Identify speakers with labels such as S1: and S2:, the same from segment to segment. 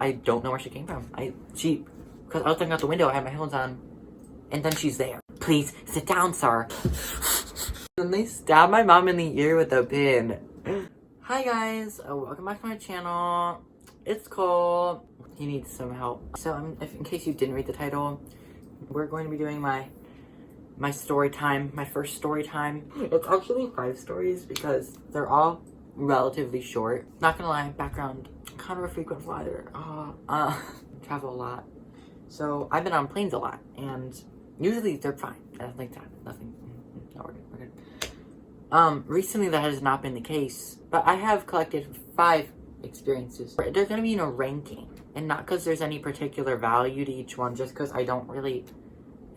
S1: I don't know where she came from. Because I was looking out the window, I had my headphones on, and then she's there. Please, sit down, sir. Then they stabbed my mom in the ear with a pin. Hi guys, welcome back to my channel. It's Cole. He needs some help. So in case you didn't read the title, we're going to be doing my story time, my first story time. It's actually 5 stories because they're all relatively short. Not gonna lie, background, kind of a frequent flyer. Travel a lot. So I've been on planes a lot, and usually they're fine. Nothing. No, we're good. Recently that has not been the case, but I have collected 5 experiences. They're gonna be in a ranking, and not because there's any particular value to each one, just because I don't really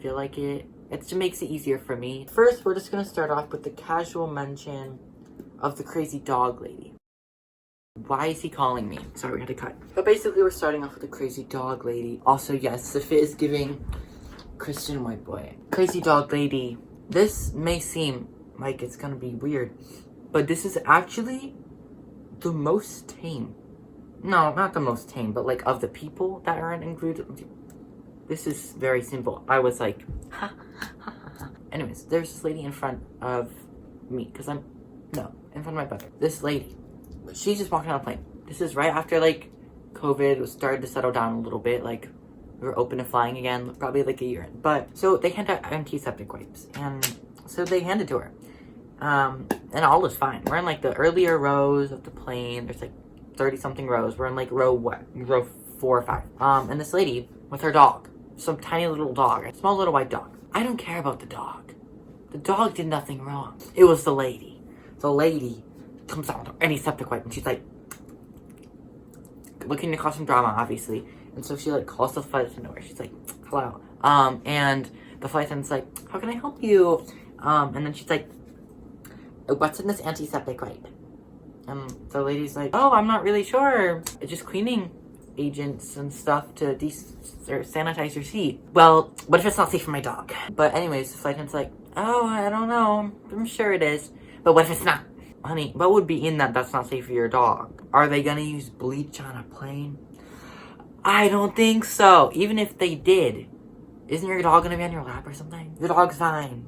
S1: feel like it. It just makes it easier for me. First, we're just gonna start off with the casual mention of the crazy dog lady. Why is he calling me? Sorry, we had to cut. But basically, we're starting off with the crazy dog lady. Also, yes, the fit is giving Christian white boy. Crazy dog lady. This may seem like it's gonna be weird, but this is actually the most tame. No, not the most tame, but like of the people that are included. This is very simple. I was like, ha, ha, ha, ha. Anyways, there's this lady in front of me, in front of my brother. This lady, she's just walking on a plane. This is right after like COVID was started to settle down a little bit. Like we were open to flying again, probably like a year in. But so they hand out antiseptic wipes, and so they handed to her. And all is fine. We're in like the earlier rows of the plane. There's like 30 something rows. We're in like row 4 or 5. And this lady with her dog, some tiny little dog, a small little white dog. I don't care about the dog. The dog did nothing wrong. It was the lady. The lady comes out with antiseptic wipe, and she's like looking to cause some drama, obviously. And so she like calls the flight attendant over. She's like, hello. And the flight attendant's like, how can I help you? And then she's like, what's in this antiseptic wipe? And the lady's like, oh, I'm not really sure. It's just cleaning agents and stuff to sanitize your seat. Well, what if it's not safe for my dog? But anyways, the flight attendant's like, oh, I don't know. I'm sure it is. But what if it's not? Honey, what would be in that's not safe for your dog? Are they gonna use bleach on a plane? I don't think so. Even if they did, isn't your dog gonna be on your lap or something? Your dog's fine.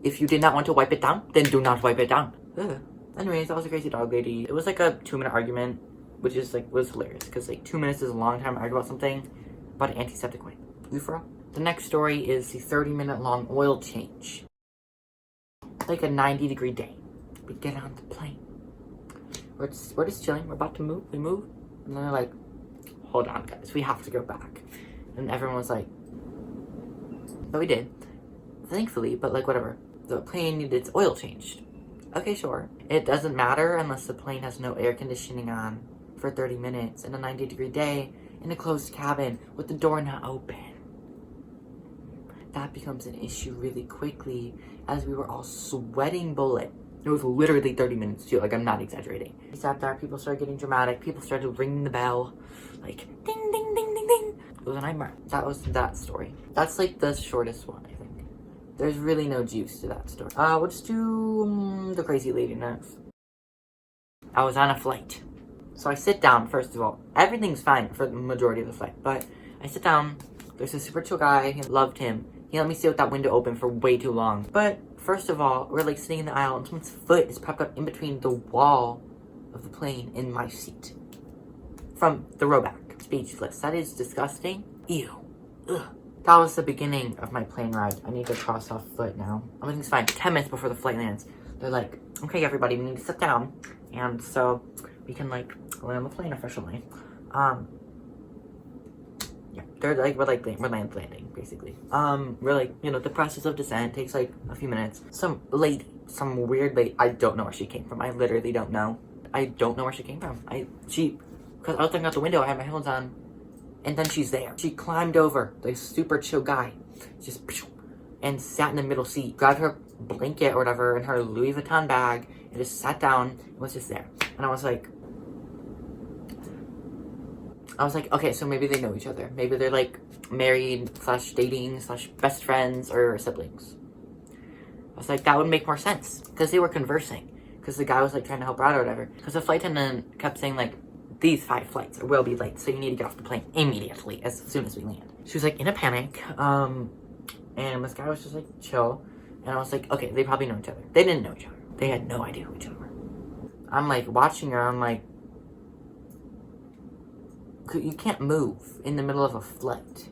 S1: If you did not want to wipe it down, then do not wipe it down. Ugh. Anyways, that was a crazy dog lady. It was like a 2-minute argument, which is like was hilarious because like 2 minutes is a long time to argue about something about an antiseptic wipe. You for real? The next story is the 30-minute long oil change. Like a 90-degree day. We get on the plane. We're just chilling. We're about to move. We move, and then they're like, "Hold on, guys. We have to go back." And everyone was like, "But we did, thankfully." But like whatever. The plane needed its oil changed. Okay, sure. It doesn't matter unless the plane has no air conditioning on for 30 minutes in a 90-degree day in a closed cabin with the door not open. That becomes an issue really quickly as we were all sweating bullet. It was literally 30 minutes too, like I'm not exaggerating. We sat there, people started getting dramatic, people started ringing the bell, like ding, ding, ding, ding, ding. It was a nightmare. That was that story. That's like the shortest one, I think. There's really no juice to that story. We'll just do the crazy lady next. I was on a flight. So I sit down, first of all. Everything's fine for the majority of the flight, but I sit down. There's a super chill guy. He loved him. He let me sit with that window open for way too long. But first of all, we're like sitting in the aisle and someone's foot is propped up in between the wall of the plane and my seat. From the row back. Speechless. That is disgusting. Ew. Ugh. That was the beginning of my plane ride. I need to cross off foot now. Everything's fine. 10 minutes before the flight lands, they're like, okay, everybody, we need to sit down. And so we can like land the plane officially. Yeah, they're like, we're landing, basically. We're like, the process of descent takes like a few minutes. Some weird lady, I don't know where she came from. I literally don't know. I don't know where she came from. Because I was looking out the window, I had my headphones on, and then she's there. She climbed over, like super chill guy, just, and sat in the middle seat, grabbed her blanket or whatever in her Louis Vuitton bag, and just sat down and was just there. And I was like, okay, so maybe they know each other. Maybe they're like married / dating / best friends or siblings. I was like, that would make more sense because they were conversing. Because the guy was like trying to help her out or whatever. Because the flight attendant kept saying like, these 5 flights or we'll be late, so you need to get off the plane immediately as soon as we land. She was like in a panic, and this guy was just like chill, and I was like, okay, they probably know each other. They didn't know each other. They had no idea who each other were. I'm like watching her, I'm like, you can't move in the middle of a flight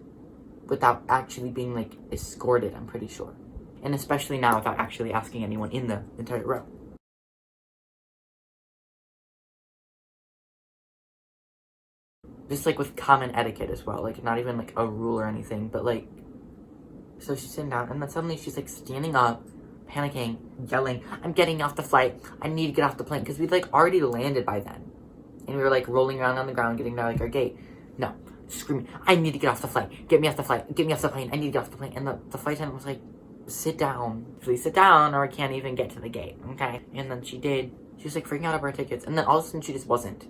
S1: without actually being like escorted, I'm pretty sure. And especially now without actually asking anyone in the entire row. Just like with common etiquette as well, like not even like a rule or anything, but like, so she's sitting down and then suddenly she's like standing up, panicking, yelling, I'm getting off the flight, I need to get off the plane, because we'd like already landed by then. And we were like rolling around on the ground getting to like our gate. No, screaming, I need to get off the flight, get me off the flight, get me off the plane, I need to get off the plane. And the flight attendant was like, sit down, please sit down or I can't even get to the gate, okay? And then she did. She was like freaking out over her tickets, and then all of a sudden she just wasn't.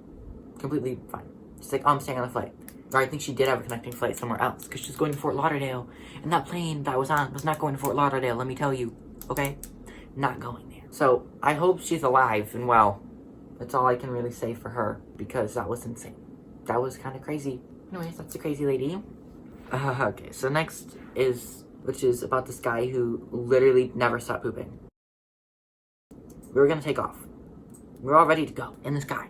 S1: Completely fine. She's like, oh, I'm staying on the flight. Or I think she did have a connecting flight somewhere else, because she's going to Fort Lauderdale, and that plane that I was on was not going to Fort Lauderdale, let me tell you, okay? Not going there. So I hope she's alive and well. That's all I can really say for her, because that was insane. That was kind of crazy. Anyways, that's a crazy lady. Okay, so next is, which is about this guy who literally never stopped pooping. We were gonna take off. We were all ready to go, and this guy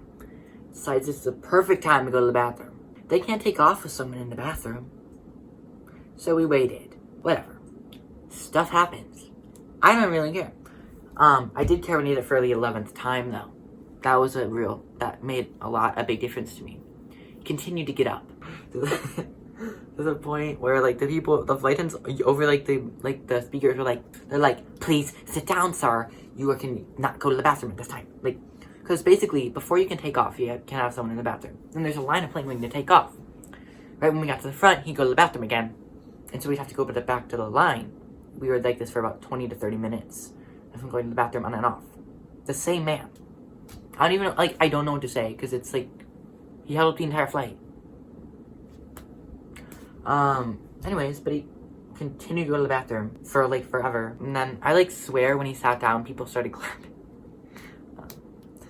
S1: decides it's the perfect time to go to the bathroom. They can't take off with someone in the bathroom. So we waited. Whatever. Stuff happens. I don't really care. I did care when he did it for the 11th time, though. That was that made a big difference to me. Continued to get up. To the point where, like, the flight attendants over, like, the speakers were like, they're like, please sit down, sir. You can not go to the bathroom at this time. Like, because basically, before you can take off, you can have someone in the bathroom. And there's a line of plane waiting to take off. Right when we got to the front, he'd go to the bathroom again. And so we'd have to go back to the line. We were like this for about 20 to 30 minutes. Of him going to the bathroom on and off. The same man. I don't know what to say, because it's like, he held up the entire flight. Anyways, but he continued to go to the bathroom for, like, forever. And then, I, like, swear when he sat down, people started clapping.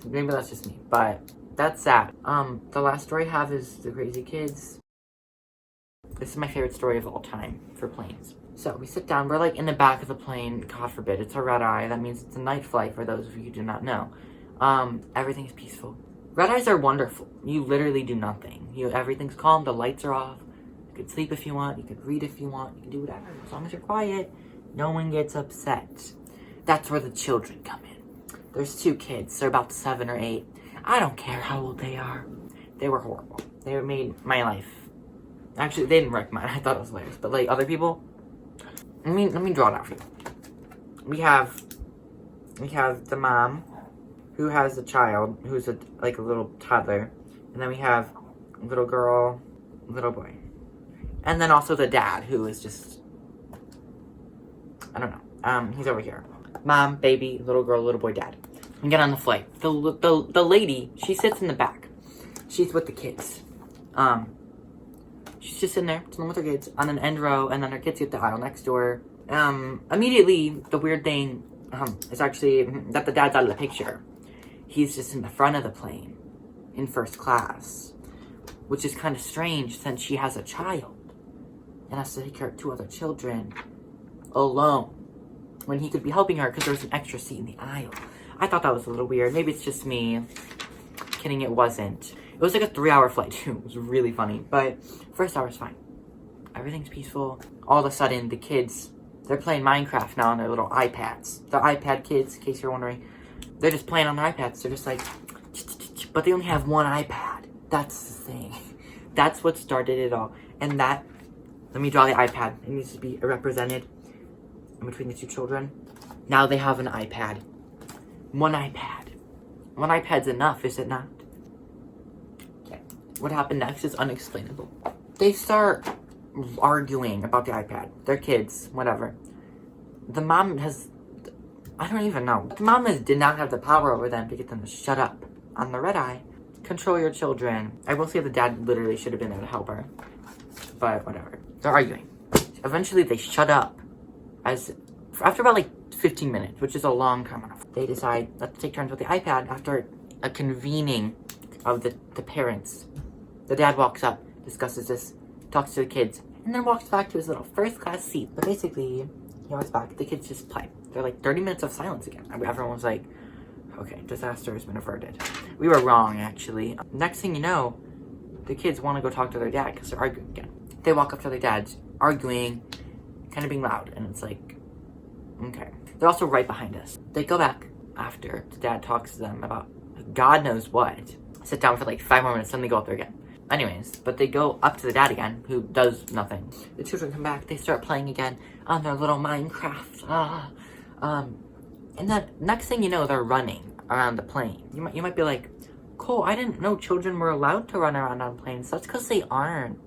S1: Maybe that's just me, but that's sad. The last story I have is the crazy kids. This is my favorite story of all time for planes. So, we sit down, we're, like, in the back of the plane, God forbid, it's a red-eye, that means it's a night flight, for those of you who do not know. Everything's peaceful. Red-eyes are wonderful. You literally do nothing. Everything's calm, the lights are off. You could sleep if you want, you could read if you want, you can do whatever. As long as you're quiet, no one gets upset. That's where the children come in. There's 2 kids, they're about 7 or 8. I don't care how old they are. They were horrible. They made my life. Actually, they didn't wreck mine, I thought it was hilarious. But, like, other people, let me draw it out for you. We have the mom, who has a child, who's a little toddler. And then we have little girl, little boy. And then also the dad, who is just, I don't know. He's over here. Mom, baby, little girl, little boy, dad. We get on the flight. The lady, she sits in the back. She's with the kids. She's just sitting there, chilling with her kids, on an end row, and then her kids get the aisle next to her. Immediately, the weird thing is actually that the dad's out of the picture. He's just in the front of the plane, in first class, which is kind of strange since she has a child and has to take care of 2 other children alone when he could be helping her because there's an extra seat in the aisle. I thought that was a little weird. Maybe it's just me. Kidding, it wasn't. It was like a 3-hour flight too. It was really funny, but first hour's fine. Everything's peaceful. All of a sudden, the kids, they're playing Minecraft now on their little iPads. The iPad kids, in case you're wondering. They're just playing on their iPads. They're just like, but they only have one iPad. That's the thing. That's what started it all. And that, let me draw the iPad. It needs to be represented in between the 2 children. Now they have an iPad. One iPad. One iPad's enough, is it not? Okay. What happened next is unexplainable. They start arguing about the iPad. They're kids, whatever. The mom has, I don't even know. The mom did not have the power over them to get them to shut up. On the red eye, control your children. I will say the dad literally should have been there to help her. But whatever. They're arguing. Eventually they shut up. After about like 15 minutes, which is a long time enough. They decide, let's take turns with the iPad after a convening of the parents. The dad walks up, discusses this, talks to the kids, and then walks back to his little first-class seat. But basically, he walks back. The kids just play. They're like 30 minutes of silence again. Everyone was like, okay, disaster has been averted. We were wrong, actually. Next thing you know, the kids want to go talk to their dad because they're arguing again. They walk up to their dads, arguing, kind of being loud, and it's like, okay. They're also right behind us. They go back after the dad talks to them about God knows what. Sit down for like 5 more minutes, then they go up there again. Anyways, but they go up to the dad again, who does nothing. The children come back, they start playing again on their little Minecraft. And then next thing you know, they're running around the plane. You might be like, Cole, I didn't know children were allowed to run around on planes. That's because they aren't.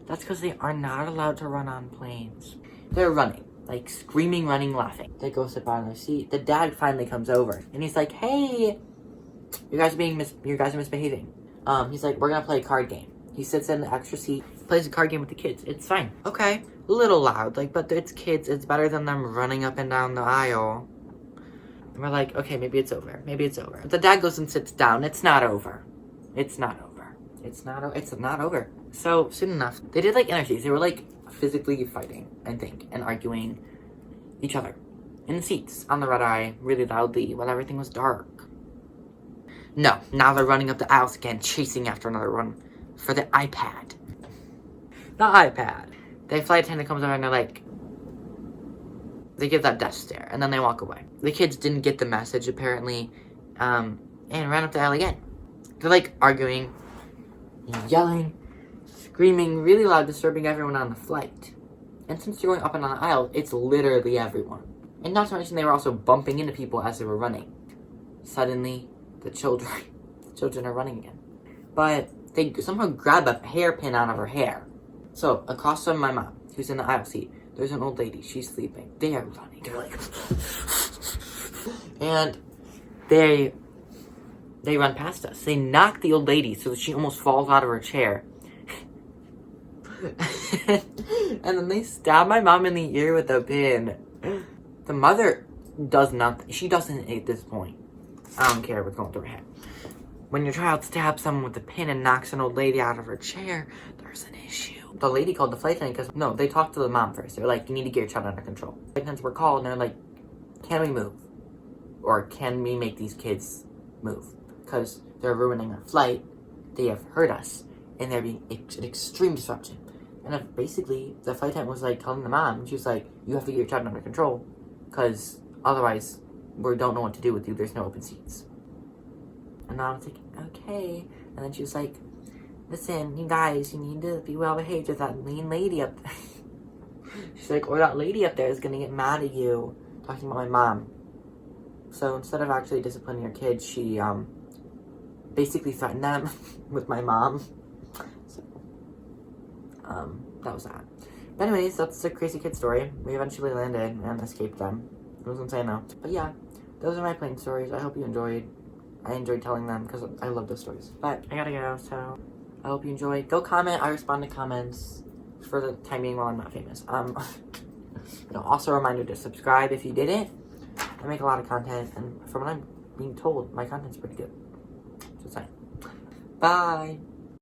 S1: That's because they are not allowed to run on planes. They're running, like screaming, running, laughing. They go sit down in their seat. The dad finally comes over, and he's like, hey, you guys are misbehaving. He's like, we're gonna play a card game. He sits in the extra seat, plays a card game with the kids. It's fine. Okay, a little loud, but it's kids. It's better than them running up and down the aisle. And we're like, okay, maybe it's over. Maybe it's over. The dad goes and sits down. It's not over. It's not over. It's not over. So, soon enough, they did, interviews. They were, physically fighting, I think, and arguing each other. In the seats, on the red eye, really loudly, while everything was dark. No, now they're running up the aisles again, chasing after another one for the iPad. The iPad. The flight attendant comes over and they're like, they give that death stare, and then they walk away. The kids didn't get the message, apparently, and ran up the aisle again. They're, arguing, yelling, screaming, really loud, disturbing everyone on the flight. And since you're going up and down the aisle, it's literally everyone. And not to mention, they were also bumping into people as they were running. Suddenly, the children are running again. But they somehow grab a hairpin out of her hair. So, across from my mom, who's in the aisle seat, there's an old lady. She's sleeping. They are running. They're like... and they run past us. They knock the old lady so that she almost falls out of her chair. And then they stab my mom in the ear with a pin. The mother does nothing. She doesn't at this point. I don't care what's going through her head. When your child stabs someone with a pin and knocks an old lady out of her chair, there's an issue. The lady called the flight attendant because, no, they talked to the mom first. They're like, you need to get your child under control. The flight attendants were called and they're like, can we move? Or can we make these kids move? Because they're ruining our flight. They have hurt us. And they're being an extreme disruption. And basically, the flight attendant was telling the mom, she was like, you have to get your child under control. Because otherwise, we don't know what to do with you. There's no open seats. And mom was like, okay. And then she was like, listen, you guys, you need to be well behaved with that mean lady up there. She's like, or that lady up there is going to get mad at you, talking about my mom. So instead of actually disciplining her kids, she basically threatened them with my mom. So, that was that. But anyways, that's a crazy kid story. We eventually landed and escaped them. It was insane though. But yeah, those are my plane stories. I hope you enjoyed. I enjoyed telling them because I love those stories. But I gotta go, so I hope you enjoyed. Go comment. I respond to comments for the time being while I'm not famous. Also a reminder to subscribe if you didn't. I make a lot of content, and from what I'm being told, my content's pretty good. Just saying. Bye.